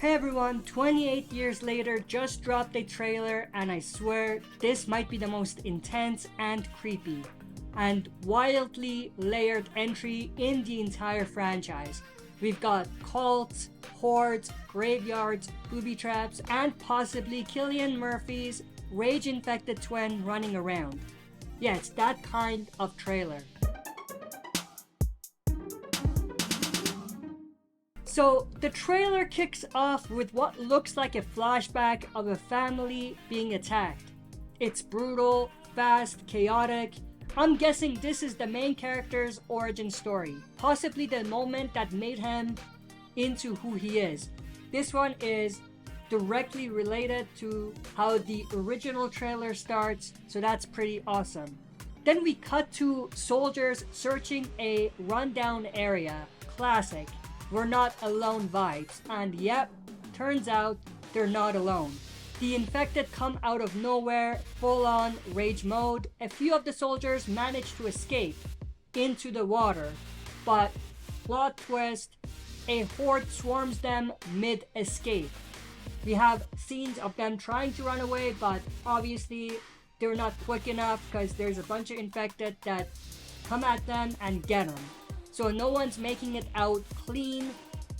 Hey everyone, 28 years later, just dropped a trailer, and I swear this might be the most intense and creepy and wildly layered entry in the entire franchise. We've got cults, hordes, graveyards, booby traps, and possibly Cillian Murphy's rage-infected twin running around. Yeah, it's that kind of trailer. So the trailer kicks off with what looks like a flashback of a family being attacked. It's brutal, fast, chaotic. I'm guessing this is the main character's origin story, possibly the moment that made him into who he is. This one is directly related to how the original trailer starts, so that's pretty awesome. Then we cut to soldiers searching a rundown area. Classic. We're not alone vibes, and yep, turns out they're not alone. The infected come out of nowhere, full on rage mode. A few of the soldiers manage to escape into the water, but plot twist, a horde swarms them mid-escape. We have scenes of them trying to run away, but obviously they're not quick enough because there's a bunch of infected that come at them and get them. So no one's making it out clean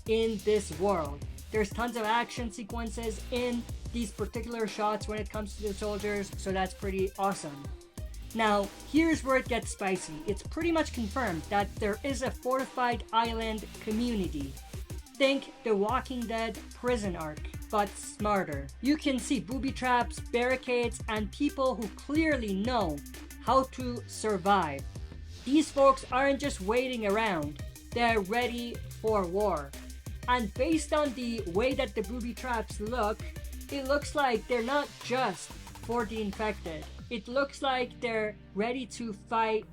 in this world. There's tons of action sequences in these particular shots when it comes to the soldiers, so that's pretty awesome. Now, here's where it gets spicy. It's pretty much confirmed that there is a fortified island community. Think The Walking Dead prison arc, but smarter. You can see booby traps, barricades, and people who clearly know how to survive. These folks aren't just waiting around, they're ready for war. And based on the way that the booby traps look, it looks like they're not just for the infected. It looks like they're ready to fight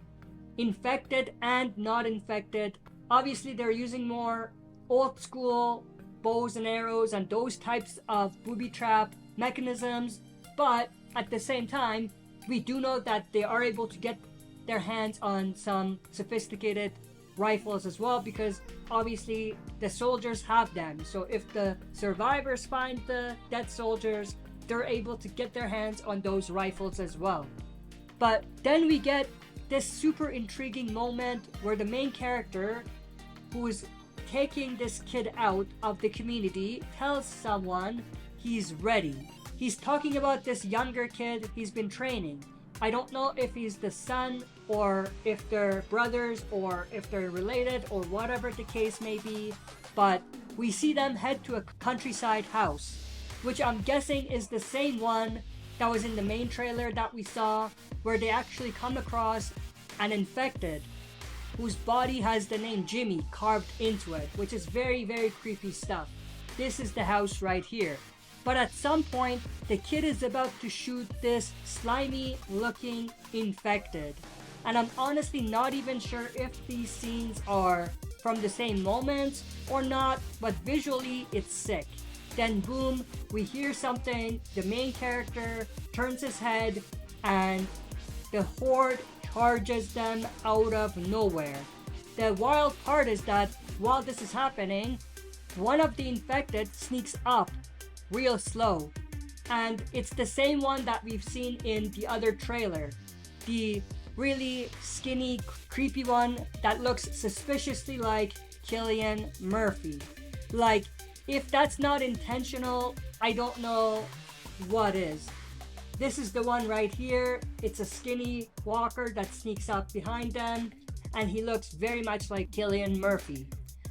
infected and not infected. Obviously they're using more old school bows and arrows and those types of booby trap mechanisms, but at the same time, we do know that they are able to get their hands on some sophisticated rifles as well, because obviously the soldiers have them. So if the survivors find the dead soldiers, they're able to get their hands on those rifles as well. But then we get this super intriguing moment where the main character, who is taking this kid out of the community, tells someone he's ready. He's talking about this younger kid he's been training. I don't know if he's the son or if they're brothers or if they're related or whatever the case may be, but we see them head to a countryside house, which I'm guessing is the same one that was in the main trailer that we saw, where they actually come across an infected whose body has the name Jimmy carved into it, which is very, very creepy stuff. This is the house right here. But at some point, the kid is about to shoot this slimy looking infected. And I'm honestly not even sure if these scenes are from the same moment or not, but visually it's sick. Then boom, we hear something, the main character turns his head, and the horde charges them out of nowhere. The wild part is that while this is happening, one of the infected sneaks up real slow, and it's the same one that we've seen in the other trailer, the really skinny, creepy one that looks suspiciously like Cillian Murphy. Like, if that's not intentional, I don't know what is. This is the one right here. It's a skinny walker that sneaks up behind them, and he looks very much like Cillian Murphy.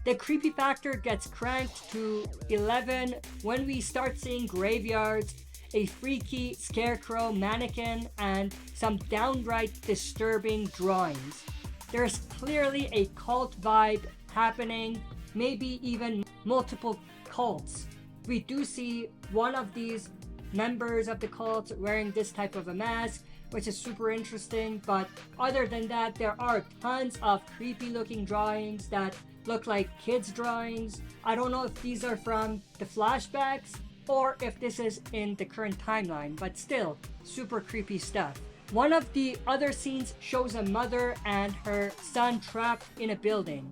The creepy factor gets cranked to 11 when we start seeing graveyards, a freaky scarecrow mannequin, and some downright disturbing drawings. There's clearly a cult vibe happening, maybe even multiple cults. We do see one of these members of the cult wearing this type of a mask, which is super interesting, but other than that, there are tons of creepy looking drawings that look like kids' drawings. I don't know if these are from the flashbacks or if this is in the current timeline, but still, super creepy stuff. One of the other scenes shows a mother and her son trapped in a building.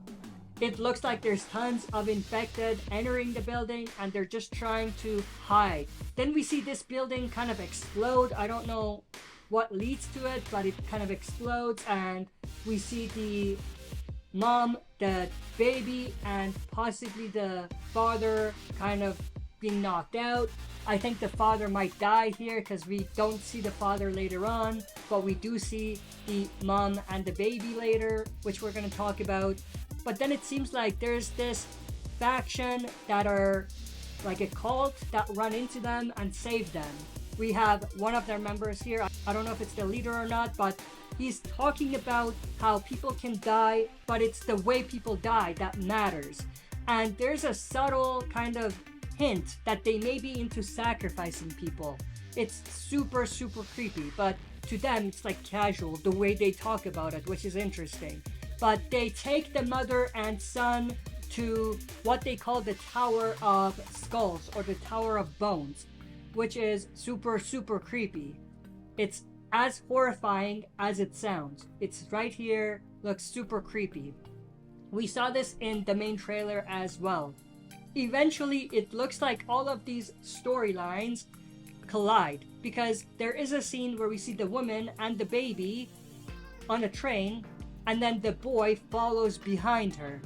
It looks like there's tons of infected entering the building and they're just trying to hide. Then we see this building kind of explode. I don't know what leads to it, but it kind of explodes and we see the mom, the baby, and possibly the father kind of being knocked out. I think the father might die here because we don't see the father later on, but we do see the mom and the baby later, which we're going to talk about. But then it seems like there's this faction that are like a cult that run into them and save them. We have one of their members here. I don't know if it's the leader or not, but he's talking about how people can die, but it's the way people die that matters. And there's a subtle kind of hint that they may be into sacrificing people. It's super, super creepy, but to them it's like casual, the way they talk about it, which is interesting. But they take the mother and son to what they call the Tower of Skulls or the Tower of Bones, which is super, super creepy. It's as horrifying as it sounds. It's right here, looks super creepy. We saw this in the main trailer as well. Eventually, it looks like all of these storylines collide because there is a scene where we see the woman and the baby on a train and then the boy follows behind her.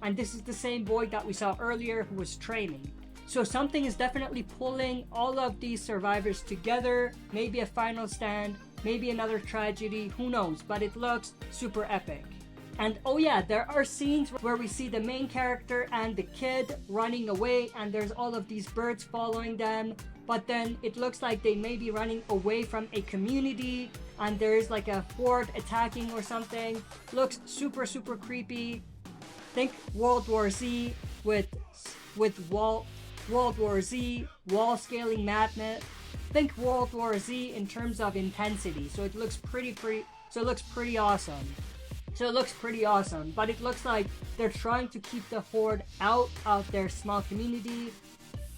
And this is the same boy that we saw earlier who was training. So something is definitely pulling all of these survivors together. Maybe a final stand, maybe another tragedy, who knows, but it looks super epic. And oh yeah, there are scenes where we see the main character and the kid running away and there's all of these birds following them, but then it looks like they may be running away from a community and there's like a horde attacking or something. Looks super, super creepy. Think World War Z with World War Z, wall scaling madness. Think World War Z in terms of intensity. So it looks pretty awesome. But it looks like they're trying to keep the horde out of their small community.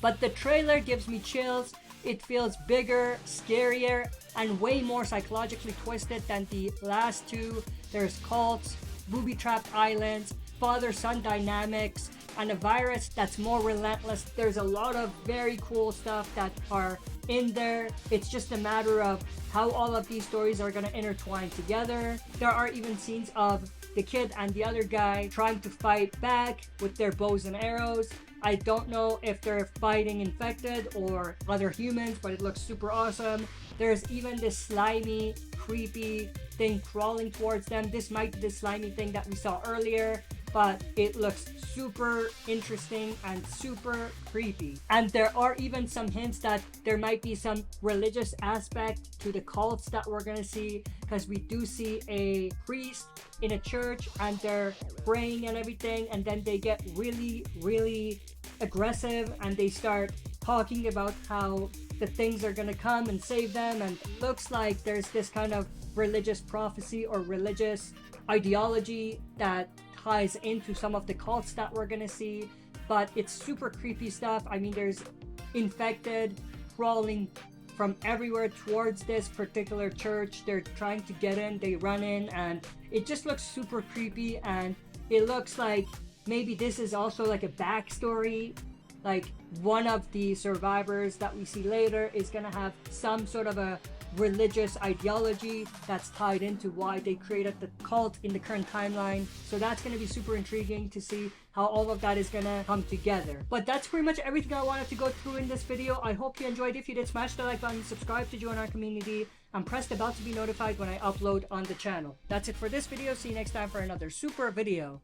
But the trailer gives me chills. It feels bigger, scarier, and way more psychologically twisted than the last two. There's cults, booby-trapped islands, father-son dynamics, and a virus that's more relentless. There's a lot of very cool stuff that are in there. It's just a matter of how all of these stories are going to intertwine together. There are even scenes of the kid and the other guy trying to fight back with their bows and arrows. I don't know if they're fighting infected or other humans, but it looks super awesome. There's even this slimy, creepy thing crawling towards them. This might be the slimy thing that we saw earlier, but it looks super interesting and super creepy. And there are even some hints that there might be some religious aspect to the cults that we're gonna see, because we do see a priest in a church and they're praying and everything, and then they get really, really aggressive and they start talking about how the things are gonna come and save them, and it looks like there's this kind of religious prophecy or religious ideology that ties into some of the cults that we're gonna see. But it's super creepy stuff. I mean, there's infected crawling from everywhere towards this particular church. They're trying to get in, they run in, and it just looks super creepy. And it looks like maybe this is also like a backstory, like one of the survivors that we see later is gonna have some sort of a religious ideology that's tied into why they created the cult in the current timeline. So that's going to be super intriguing to see how all of that is going to come together. But that's pretty much everything I wanted to go through in this video. I hope you enjoyed. If you did, smash the like button, subscribe to join our community, and press the bell to be notified when I upload on the channel. That's it for this video. See you next time for another super video.